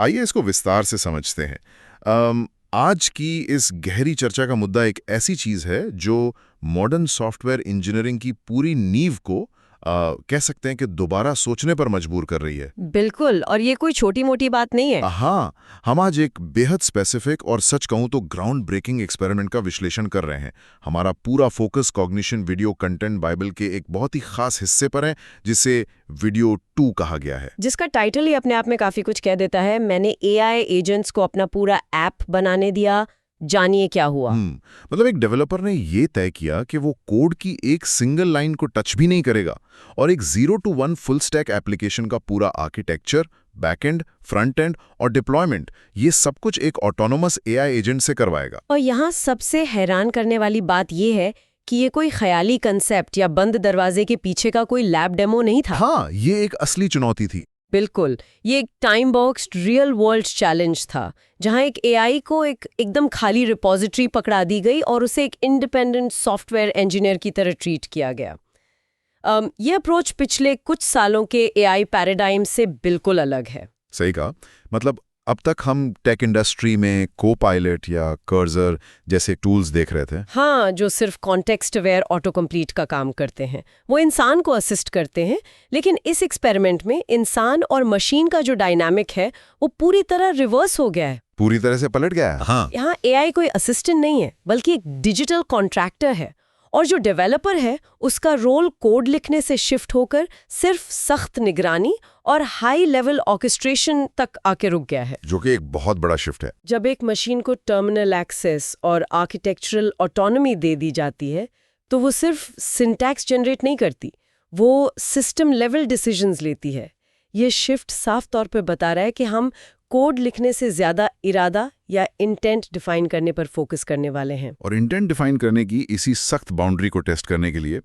आइए इसको विस्तार से समझते हैं। आज की इस गहरी चर्चा का मुद्दा एक ऐसी चीज है जो मॉडर्न सॉफ्टवेयर इंजीनियरिंग की पूरी नींव को कह सकते हैं कि दोबारा सोचने पर मजबूर कर रही है। बिल्कुल, और ये कोई छोटी मोटी बात नहीं है। हाँ, हम आज एक बेहद स्पेसिफिक और सच कहूं तो ग्राउंड ब्रेकिंग एक्सपेरिमेंट का विश्लेषण कर रहे हैं। हमारा पूरा focus cognition video content Bible के एक बहुत ही खास हिस्से पर है, जिसे वीडियो 2 कहा गया है। जिसका टाइटल ही अपने आप में काफी कुछ कह देता है। मैंने एआई एजेंट्स को अपना पूरा ऐप बनाने दिया, जानिए क्या हुआ। मतलब एक डेवलपर ने ये तय किया कि वो कोड की एक सिंगल लाइन को टच भी नहीं करेगा और एक 0 to 1 फुल स्टैक एप्लीकेशन का पूरा आर्किटेक्चर, बैकएंड, फ्रंट एंड और डिप्लॉयमेंट, ये सब कुछ एक ऑटोनोमस एआई एजेंट से करवाएगा। और यहाँ सबसे हैरान करने वाली बात ये है कि ये कोई ख्याली कंसेप्ट या बंद दरवाजे के पीछे का कोई लैब डेमो नहीं था। हाँ, ये एक असली चुनौती थी। बिल्कुल, ये एक time boxed real world challenge था, जहां एक एआई को एकदम खाली रिपॉजिटरी पकड़ा दी गई और उसे एक इंडिपेंडेंट सॉफ्टवेयर इंजीनियर की तरह ट्रीट किया गया। ये अप्रोच पिछले कुछ सालों के एआई पैराडाइम से बिल्कुल अलग है। सही कहा। मतलब अब तक हम टेक इंडस्ट्री में को-पायलट या कर्सर जैसे टूल्स देख रहे थे। हाँ, जो सिर्फ कॉन्टेक्स्ट अवेयर ऑटो कंप्लीट का काम करते हैं, वो इंसान को असिस्ट करते हैं। लेकिन इस एक्सपेरिमेंट में इंसान और मशीन का जो डायनामिक है वो पूरी तरह रिवर्स हो गया है। पूरी तरह से पलट गया है। हाँ। यहाँ एआई कोई असिस्टेंट नहीं है, बल्कि एक डिजिटल कॉन्ट्रैक्टर है। और जो डेवलपर है उसका रोल कोड लिखने से शिफ्ट होकर सिर्फ सख्त निगरानी और हाई लेवल ऑर्केस्ट्रेशन तक आके रुक गया है, जो कि एक बहुत बड़ा शिफ्ट है। जब एक मशीन को टर्मिनल एक्सेस और आर्किटेक्चरल ऑटोनॉमी दे दी जाती है तो वो सिर्फ सिंटैक्स जनरेट नहीं करती, वो सिस्टम लेवल डिसीजंस लेती है। ये शिफ्ट साफ तौर पे बता रहा है कि हम कोड लिखने से ज्यादा इरादा या इंटेंट डिफाइन करने पर फोकस करने वाले हैं। और इंटेंट डिफाइन करने की इसी सख्त बाउंड्री को टेस्ट करने के लिए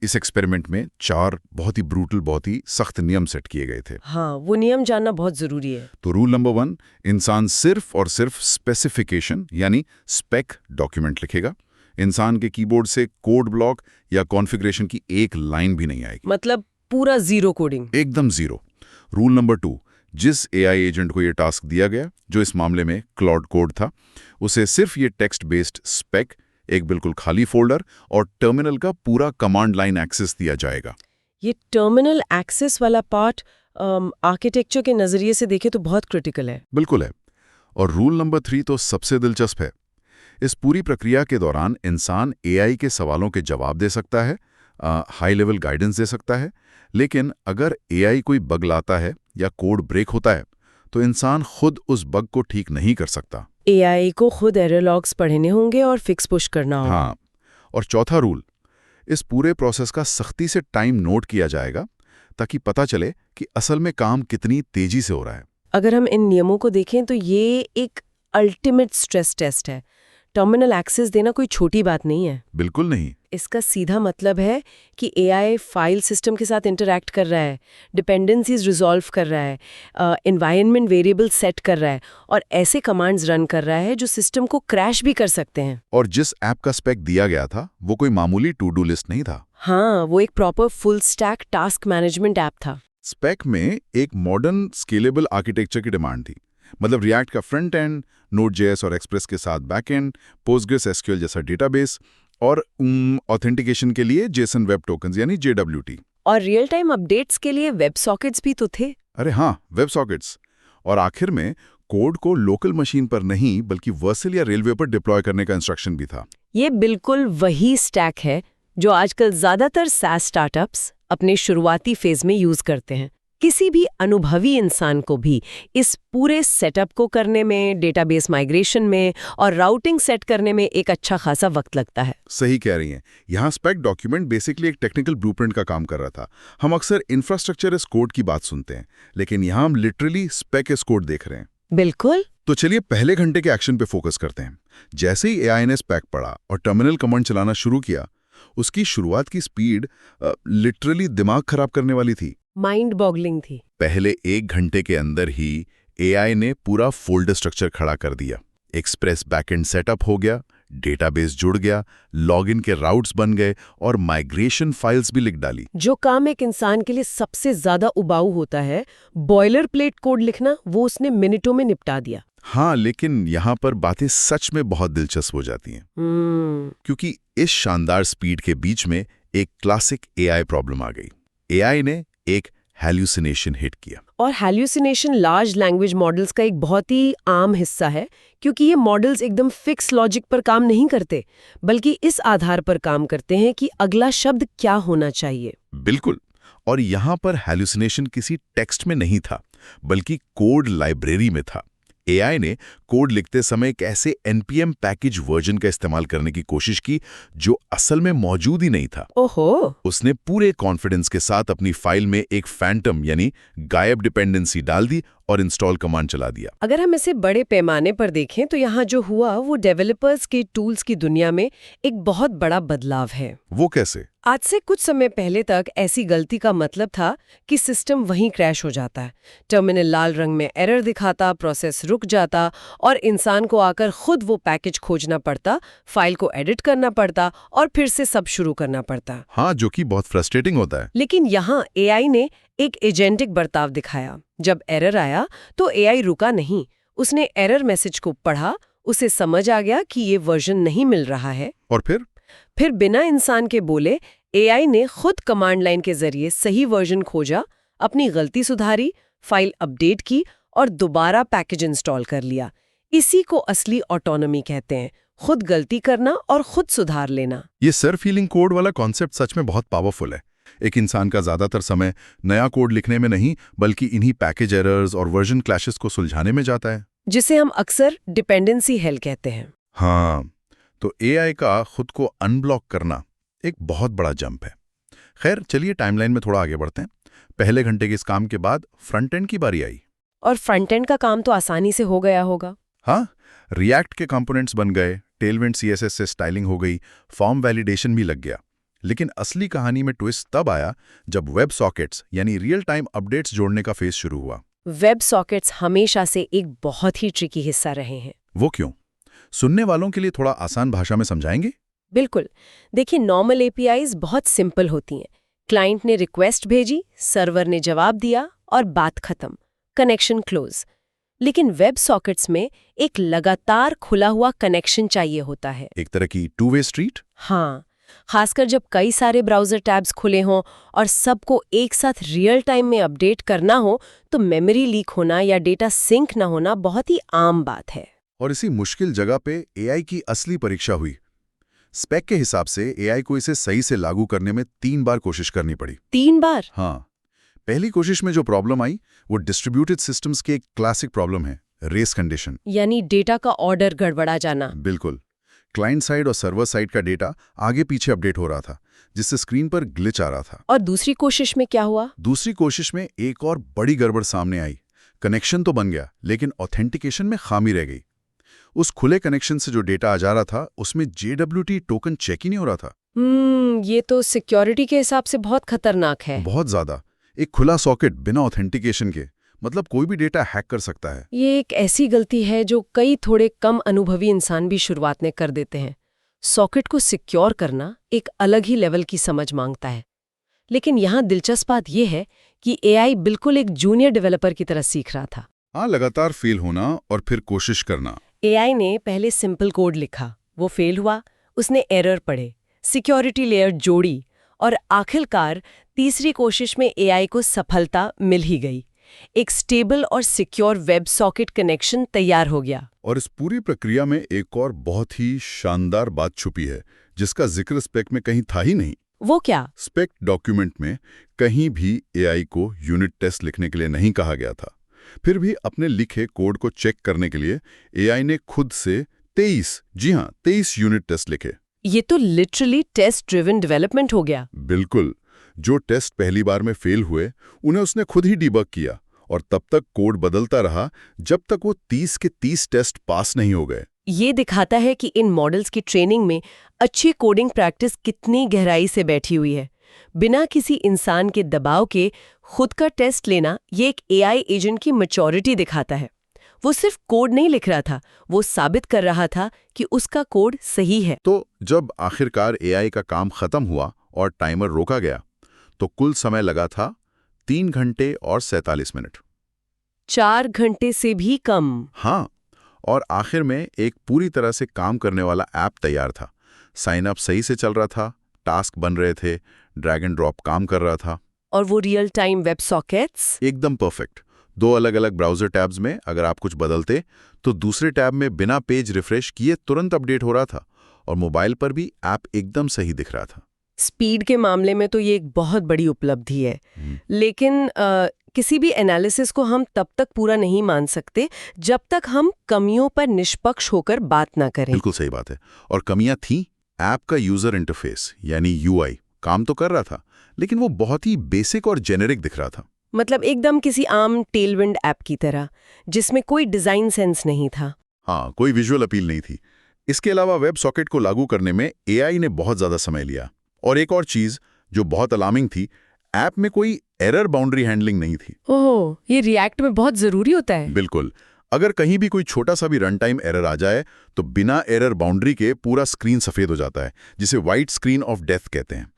इस एक्सपेरिमेंट में 4 बहुत ही ब्रूटल, बहुत ही सख्त नियम सेट किए गए थे। हाँ, वो नियम जानना बहुत जरूरी है। तो रूल नंबर 1, इंसान सिर्फ और सिर्फ स्पेसिफिकेशन यानी स्पेक डॉक्यूमेंट लिखेगा। इंसान के कीबोर्ड से कोड ब्लॉक या कॉन्फ़िगरेशन की एक लाइन भी नहीं आएगी। मतलब पूरा जीरो कोडिंग। एकदम जीरो। रूल नंबर 2, जिस एआई एजेंट को ये टास्क दिया गया, जो इस मामले में क्लाउड कोड था, उसे सिर्फ ये टेक्स्ट बेस्ड स्पेक, एक बिल्कुल खाली फोल्डर और टर्मिनल का पूरा कमांड लाइन एक्सेस दिया जाएगा। ये टर्मिनल एक्सेस वाला पार्ट आर्किटेक्चर के नजरिए से देखे तो बहुत क्रिटिकल है। बिल्कुल है। और रूल नंबर 3 तो सबसे दिलचस्प है। इस पूरी प्रक्रिया के दौरान इंसान एआई के सवालों के जवाब दे सकता है, हाई लेवल गाइडेंस दे सकता है, लेकिन अगर एआई कोई बग लाता है या कोड ब्रेक होता है तो इंसान खुद उस बग को ठीक नहीं कर सकता। एआई को खुद एरर लॉग्स पढ़ने होंगे और फिक्स पुश करना होगा। हाँ। और चौथा रूल, इस पूरे प्रोसेस का सख्ती से टाइम नोट किया जाएगा ताकि पता चले कि असल में काम कितनी तेजी से हो रहा है। अगर हम इन नियमों को देखें तो ये एक अल्टीमेट स्ट्रेस टेस्ट है। टर्मिनल एक्सेस देना कोई छोटी बात नहीं है। बिल्कुल नहीं। इसका सीधा मतलब है कि एआई फाइल सिस्टम के साथ इंटरैक्ट कर रहा है, डिपेंडेंसीज रिजॉल्व कर रहा है, एनवायरनमेंट वेरिएबल सेट कर रहा है और ऐसे कमांड्स रन कर रहा है जो सिस्टम को क्रैश भी कर सकते हैं। और जिस ऐप का स्पेक दिया गया था वो कोई मामूली टू डू लिस्ट नहीं था। हाँ, वो एक proper full stack task management app था। स्पेक में एक मॉडर्न स्केलेबल आर्किटेक्चर की डिमांड थी। मतलब रिएक्ट का फ्रंट एंड, नोड.जेएस और एक्सप्रेस के साथ बैक एंड, पोस्टग्रेस एसक्यूएल जैसा डेटाबेस और ऑथेंटिकेशन के लिए जेसन वेब टोकन्स यानी JWT। और रियल टाइम अपडेट्स के लिए वेब सॉकेट्स भी तो थे। अरे हाँ, वेब सॉकेट्स। और आखिर में कोड को लोकल मशीन पर नहीं बल्कि वर्सल या रेलवे पर डिप्लॉय करने का इंस्ट्रक्शन भी था। ये बिल्कुल वही स्टैक है जो आजकल ज्यादातर SaaS स्टार्टअप्स अपने शुरुआती फेज में यूज करते हैं। किसी भी अनुभवी इंसान को भी इस पूरे सेटअप को करने में, डेटाबेस माइग्रेशन में और राउटिंग सेट करने में एक अच्छा खासा वक्त लगता है। सही कह रही हैं। यहाँ स्पेक डॉक्यूमेंट बेसिकली एक टेक्निकल ब्लूप्रिंट का काम कर रहा था। हम अक्सर इंफ्रास्ट्रक्चर एज कोड की बात सुनते हैं, लेकिन यहाँ हम लिटरली स्पेक एज कोड देख रहे हैं। बिल्कुल। तो चलिए पहले घंटे के एक्शन पे फोकस करते हैं। जैसे ही एआई ने स्पेक पढ़ा और टर्मिनल कमांड चलाना शुरू किया, उसकी शुरुआत की स्पीड लिटरली दिमाग खराब करने वाली थी। माइंड बॉगलिंग थी। पहले 1 घंटे के अंदर ही एआई ने पूरा फोल्डर स्ट्रक्चर खड़ा कर दिया। एक्सप्रेस बैकएंड सेटअप हो गया, डेटाबेस जुड़ गया, लॉगिन के राउट्स बन गए और माइग्रेशन फाइल्स भी लिख डाली। जो काम एक इंसान के लिए सबसे ज्यादा उबाऊ होता है, बॉयलर प्लेट कोड लिखना, वो उसने मिनटों में निपटा दिया। हाँ, लेकिन यहाँ पर बातें सच में बहुत दिलचस्प हो जाती हैं। क्योंकि इस शानदार स्पीड के बीच में एक क्लासिक एआई प्रॉब्लम आ गई। एआई ने एक हैल्यूसिनेशन हिट किया। और हैल्यूसिनेशन लार्ज लैंग्वेज मॉडल्स का एक बहुत ही आम हिस्सा है, क्योंकि ये मॉडल्स एकदम फिक्स लॉजिक पर काम नहीं करते, बल्कि इस आधार पर काम करते हैं कि अगला शब्द क्या होना चाहिए। बिल्कुल। और यहाँ पर हैल्यूसिनेशन किसी टेक्स्ट में नहीं था, बल्कि कोड लाइब्रेरी में था। एआई ने कोड लिखते समय एक ऐसे npm पैकेज वर्जन का इस्तेमाल करने की कोशिश की जो असल में मौजूद ही नहीं था। ओहो। उसने पूरे कॉन्फिडेंस के साथ अपनी फाइल में एक फैंटम यानी गायब डिपेंडेंसी डाल दी और इंस्टॉल कमांड चला दिया। अगर हम इसे बड़े पैमाने पर देखें तो यहाँ जो हुआ वो डेवलपर्स के टूल्स की दुनिया में एक बहुत बड़ा बदलाव है। वो कैसे? आज से कुछ समय पहले तक ऐसी गलती का मतलब था कि सिस्टम वहीं क्रैश हो जाता है, टर्मिनल लाल रंग में एरर दिखाता, प्रोसेस रुक जाता और इंसान को आकर खुद वो पैकेज खोजना पड़ता, फाइल को एडिट करना पड़ता और फिर से सब शुरू करना पड़ता। हाँ, जो कि बहुत फ्रस्ट्रेटिंग होता है। लेकिन यहाँ एआई ने एक एजेंटिक बर्ताव दिखाया। जब एरर आया तो एआई रुका नहीं, उसने एरर मैसेज को पढ़ा, उसे समझ आ गया कि ये वर्जन नहीं मिल रहा है। और फिर बिना इंसान के बोले एआई ने खुद कमांड लाइन के जरिए सही वर्जन खोजा, अपनी गलती सुधारी, फाइल अपडेट की और दोबारा पैकेज इंस्टॉल कर लिया। इसी को असली ऑटोनॉमी कहते हैं, खुद गलती करना और खुद सुधार लेना। ये सेल्फ हीलिंग कोड वाला कॉन्सेप्ट सच में बहुत पावरफुल है। एक इंसान का ज्यादातर समय नया कोड लिखने में नहीं, बल्कि इन्हीं पैकेज एरर्स और वर्जन क्लैशेस को सुलझाने में जाता है, जिसे हम अक्सर डिपेंडेंसी हेल कहते हैं। हाँ, तो एआई का खुद को अनब्लॉक करना एक बहुत बड़ा जंप है। खैर, चलिए टाइमलाइन में थोड़ा आगे बढ़ते हैं। पहले घंटे के इस काम के बाद फ्रंट एंड की बारी आई। और फ्रंट एंड का काम तो आसानी से हो गया होगा। हाँ, रिएक्ट के कंपोनेंट्स बन गए, टेलविंड सीएसएस से स्टाइलिंग हो गई, फॉर्म वैलिडेशन भी लग गया। लेकिन असली कहानी में ट्विस्ट तब आया जब वेब सॉकेट्स यानी रियल टाइम अपडेट्स जोड़ने का फेज शुरू हुआ। वेब सॉकेट्स हमेशा से एक बहुत ही ट्रिकी हिस्सा रहे हैं। वो क्यों? सुनने वालों के लिए थोड़ा आसान भाषा में समझाएंगे? बिल्कुल। देखिए, नॉर्मल एपीआईज बहुत सिंपल होती हैं। क्लाइंट ने रिक्वेस्ट भेजी, सर्वर ने जवाब दिया और बात खत्म, कनेक्शन क्लोज। लेकिन वेब सॉकेट्स में एक लगातार खुला हुआ कनेक्शन चाहिए होता है, एक तरह की टू वे स्ट्रीट। हाँ, खासकर जब कई सारे ब्राउजर टैब्स खुले हों और सबको एक साथ रियल टाइम में अपडेट करना हो, तो मेमोरी लीक होना या डेटा सिंक ना होना बहुत ही आम बात है। और इसी मुश्किल जगह पे एआई की असली परीक्षा हुई। स्पेक के हिसाब से एआई को इसे सही से लागू करने में 3 बार कोशिश करनी पड़ी। 3 बार? हाँ। पहली कोशिश में जो प्रॉब्लम आई वो डिस्ट्रीब्यूटेड सिस्टम्स की एक क्लासिक प्रॉब्लम है, रेस कंडीशन, यानी डेटा का ऑर्डर गड़बड़ा जाना। बिल्कुल। क्लाइंट साइड और सर्वर साइड का डेटा आगे पीछे अपडेट हो रहा था, जिससे स्क्रीन पर ग्लिच आ रहा था। और दूसरी कोशिश में क्या हुआ? दूसरी कोशिश में एक और बड़ी गड़बड़ सामने आई। कनेक्शन तो बन गया, लेकिन ऑथेंटिकेशन में खामी रह गई। उस खुले कनेक्शन से जो डेटा आ जा रहा था, उसमें JWT टोकन चेक ही नहीं हो रहा था। ये तो सिक्योरिटी के हिसाब से बहुत खतरनाक है। बहुत ज्यादा। एक खुला सॉकेट बिना ऑथेंटिकेशन के, मतलब कोई भी डेटा हैक कर सकता है। ये एक ऐसी गलती है जो कई थोड़े कम अनुभवी इंसान भी शुरुआत में कर देते हैं। सॉकेट को सिक्योर करना एक अलग ही लेवल की समझ मांगता है। लेकिन यहाँ दिलचस्प बात यह है कि एआई बिल्कुल एक जूनियर डेवलपर की तरह सीख रहा था। हाँ, लगातार फेल होना और फिर कोशिश करना। एआई ने पहले सिंपल कोड लिखा, वो फेल हुआ, उसने एरर पढ़े, सिक्योरिटी लेयर जोड़ी और आखिरकार तीसरी कोशिश में एआई को सफलता मिल ही गई। एक स्टेबल और सिक्योर वेब सॉकेट कनेक्शन तैयार हो गया। और इस पूरी प्रक्रिया में एक और बहुत ही शानदार बात छुपी है, जिसका जिक्र स्पेक में कहीं था ही नहीं। वो क्या? स्पेक डॉक्यूमेंट में कहीं भी एआई को यूनिट टेस्ट लिखने के लिए नहीं कहा गया था। फिर भी अपने लिखे कोड को चेक करने के लिए एआई ने खुद से 23 यूनिट टेस्ट लिखे। ये तो लिटरली टेस्ट ड्रिवन डेवलपमेंट हो गया। बिल्कुल। जो टेस्ट पहली बार में फेल हुए, उन्हें उसने खुद ही डिबग किया और तब तक कोड बदलता रहा जब तक वो 30 के 30 टेस्ट पास नहीं हो गए। ये दिखाता है कि इन मॉडल्स की ट्रेनिंग में अच्छी कोडिंग प्रैक्टिस कितनी गहराई से बैठी हुई है। बिना किसी इंसान के दबाव के खुद का टेस्ट लेना ये एक एआई एजेंट की मैच्योरिटी दिखाता है। वो सिर्फ कोड नहीं लिख रहा था, वो साबित कर रहा था कि उसका कोड सही है। तो जब आखिरकार एआई का काम खत्म हुआ और टाइमर रोका गया, तो कुल समय लगा था 3 घंटे और 47 मिनट। 4 घंटे से भी कम। हाँ, और आखिर में एक पूरी तरह से काम करने वाला ऐप तैयार था। साइन अप सही से चल रहा था, टास्क बन रहे थे, ड्रैग एंड ड्रॉप काम कर रहा था। और वो रियल टाइम वेब सॉकेट्स? एकदम परफेक्ट। 2 अलग-अलग ब्राउज़र टैब्स में अगर आप कुछ बदलते, तो दूसरे टैब में बिना पेज रिफ्रेश किए तुरंत अपडेट हो रहा था, और मोबाइल पर भी ऐप एकदम सही दिख रहा था। स्पीड के मामले में तो ये एक बहुत बड़ी उपलब्धि है। लेकिन किसी भी एनालिसिस को हम तब तक पूरा नहीं मान सकते जब तक हम कमियों पर निष्पक्ष होकर बात ना करें। बिल्कुल सही बात है। और कमियां थीं। ऐप का यूज़र इंटरफेस यानी यूआई काम तो कर रहा था, लेकिन वो बहुत ही बेसिक और जेनेरिक दिख रहा था। मतलब एकदम किसी आम टेलविंड ऐप की तरह, जिसमें कोई डिज़ाइन सेंस नहीं था। हाँ, कोई विजुअल अपील नहीं थी। इसके अलावा वेब सॉकेट को लागू करने में एआई ने बहुत ज़्यादा समय लिया। और एक और चीज़ जो बहुत अलार्मिंग थी, ऐप में कोई एरर बाउंड्री हैंडलिंग नहीं थी। ओह, ये रिएक्ट में बहुत ज़रूरी होता है। बिल्कुल। अगर कहीं भी कोई छोटा सा भी रन टाइम एरर आ जाए, तो बिना एरर बाउंड्री के पूरा स्क्रीन सफ़ेद हो जाता है, जिसे व्हाइट स्क्रीन ऑफ डेथ कहते हैं।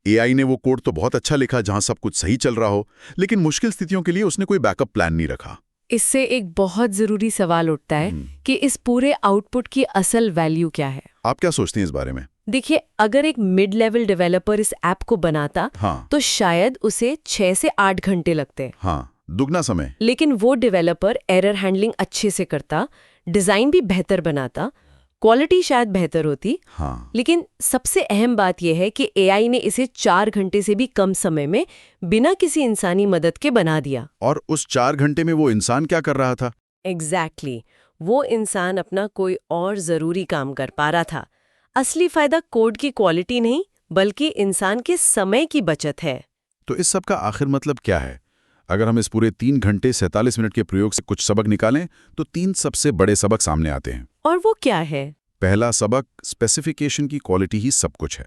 एआई ने वो कोड तो बहुत अच्छा लिखा जहां सब कुछ सही चल रहा हो, लेकिन मुश्किल स्थितियों के लिए उसने कोई बैकअप प्लान नहीं रखा। इससे एक बहुत ज़रूरी सवाल उठता है कि इस पूरे आउटपुट की असल वैल्यू क्या है। आप क्या सोचते हैं इस बारे में? देखिए, अगर एक मिड लेवल डेवलपर इस ऐप को बनाता तो शायद उसे 6 से 8 घंटे लगते। हाँ, दुगना समय। लेकिन वो डेवलपर एरर हैंडलिंग अच्छे से करता, डिज़ाइन भी बेहतर बनाता, क्वालिटी शायद बेहतर होती। हाँ। लेकिन सबसे अहम बात यह है कि एआई ने इसे 4 घंटे से भी कम समय में बिना किसी इंसानी मदद के बना दिया। और उस 4 घंटे में वो इंसान क्या कर रहा था? एग्जैक्टली, वो इंसान अपना कोई और ज़रूरी काम कर पा रहा था। असली फायदा कोड की क्वालिटी नहीं, बल्कि इंसान के समय की बचत है। तो इस सब का आखिर मतलब क्या है? अगर हम इस पूरे 3 घंटे 47 मिनट के प्रयोग से कुछ सबक निकालें, तो 3 सबसे बड़े सबक सामने आते हैं। और वो क्या है? पहला सबक, स्पेसिफिकेशन की क्वालिटी ही सब कुछ है।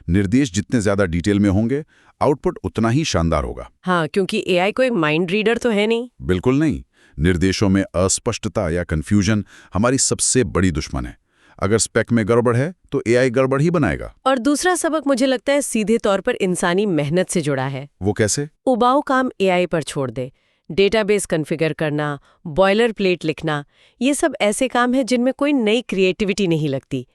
निर्देश जितने ज्यादा डिटेल में होंगे, आउटपुट उतना ही शानदार होगा। हाँ, क्योंकि एआई कोई माइंड रीडर तो है नहीं। बिल्कुल नहीं। निर्देशों में अस्पष्टता या कंफ्यूजन हमारी सबसे बड़ी दुश्मन है। अगर स्पेक में गड़बड़ है, तो एआई गड़बड़ ही बनाएगा। और दूसरा सबक मुझे लगता है सीधे तौर पर इंसानी मेहनत से जुड़ा है। वो कैसे? उबाऊ काम एआई पर छोड़ दे। डेटाबेस कॉन्फ़िगर करना, बॉयलर प्लेट लिखना, ये सब ऐसे काम हैं जिनमें कोई नई क्रिएटिविटी नहीं लगती।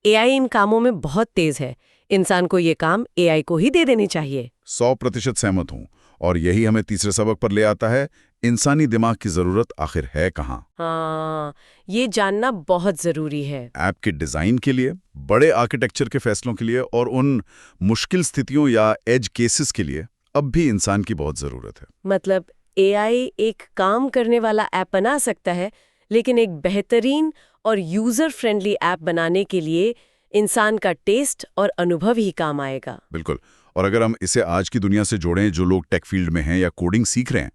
एआई इन कामों में बहुत तेज है। इंसान को ये काम एआई को ही दे देने चाहिए। 100% सहमत हूँ। और यही हमें तीसरे सबक पर ले आता है, इंसानी दिमाग की जरूरत आखिर है कहाँ? हाँ, ये जानना बहुत जरूरी है। ऐप के डिजाइन के लिए, बड़े आर्किटेक्चर के फैसलों के लिए और उन मुश्किल स्थितियों या एज केसेस के लिए अब भी इंसान की बहुत जरूरत है। मतलब एआई एक काम करने वाला ऐप बना सकता है, लेकिन एक बेहतरीन और यूजर फ्रेंडली ऐप बनाने के लिए इंसान का टेस्ट और अनुभव ही काम आएगा। बिल्कुल। और अगर हम इसे आज की दुनिया से जोड़ें, जो लोग टेक फील्ड में हैं या कोडिंग सीख रहे हैं,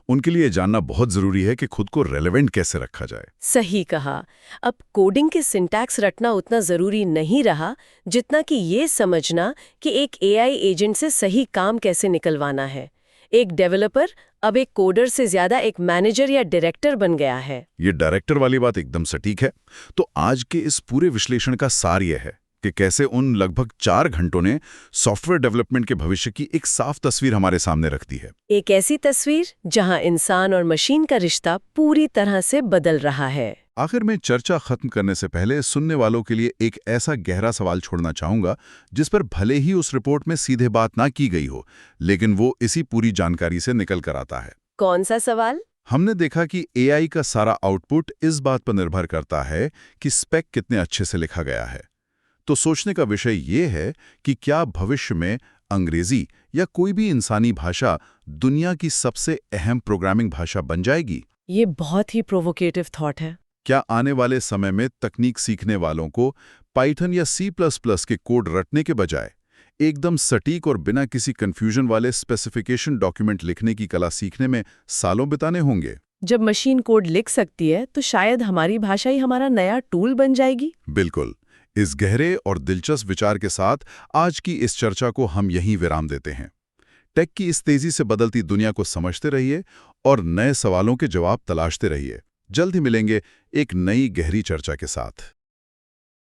उनके लिए जानना बहुत जरूरी है कि खुद को रेलेवेंट कैसे रखा जाए। सही कहा। अब कोडिंग के सिंटैक्स रटना उतना जरूरी नहीं रहा जितना कि ये समझना कि एक एआई एजेंट से सही काम कैसे निकलवाना है। एक डेवलपर अब एक कोडर से ज्यादा एक मैनेजर या डायरेक्टर बन गया है। ये डायरेक्टर वाली बात एकदम सटीक है। तो आज के इस पूरे विश्लेषण का सार यह है कि कैसे उन लगभग 4 घंटों ने सॉफ्टवेयर डेवलपमेंट के भविष्य की एक साफ तस्वीर हमारे सामने रख दी है। एक ऐसी तस्वीर जहां इंसान और मशीन का रिश्ता पूरी तरह से बदल रहा है। आखिर में चर्चा खत्म करने से पहले सुनने वालों के लिए एक ऐसा गहरा सवाल छोड़ना चाहूंगा जिस पर भले ही उस रिपोर्ट में सीधे बात ना की गई हो, लेकिन वो इसी पूरी जानकारी से निकल कर आता है। कौन सा सवाल? हमने देखा कि एआई का सारा आउटपुट इस बात पर निर्भर करता है कि स्पेक कितने अच्छे से लिखा गया है। तो सोचने का विषय ये है कि क्या भविष्य में अंग्रेजी या कोई भी इंसानी भाषा दुनिया की सबसे अहम प्रोग्रामिंग भाषा बन जाएगी? ये बहुत ही प्रोवोकेटिव थॉट है। क्या आने वाले समय में तकनीक सीखने वालों को पाइथन या C++ के कोड रटने के बजाय एकदम सटीक और बिना किसी कंफ्यूजन वाले स्पेसिफिकेशन डॉक्यूमेंट लिखने की कला सीखने में सालों बिताने होंगे? जब मशीन कोड लिख सकती है तो शायद हमारी भाषा ही हमारा नया टूल बन जाएगी। बिल्कुल। इस गहरे और दिलचस्प विचार के साथ आज की इस चर्चा को हम यहीं विराम देते हैं। टेक की इस तेजी से बदलती दुनिया को समझते रहिए और नए सवालों के जवाब तलाशते रहिए। जल्द ही मिलेंगे एक नई गहरी चर्चा के साथ।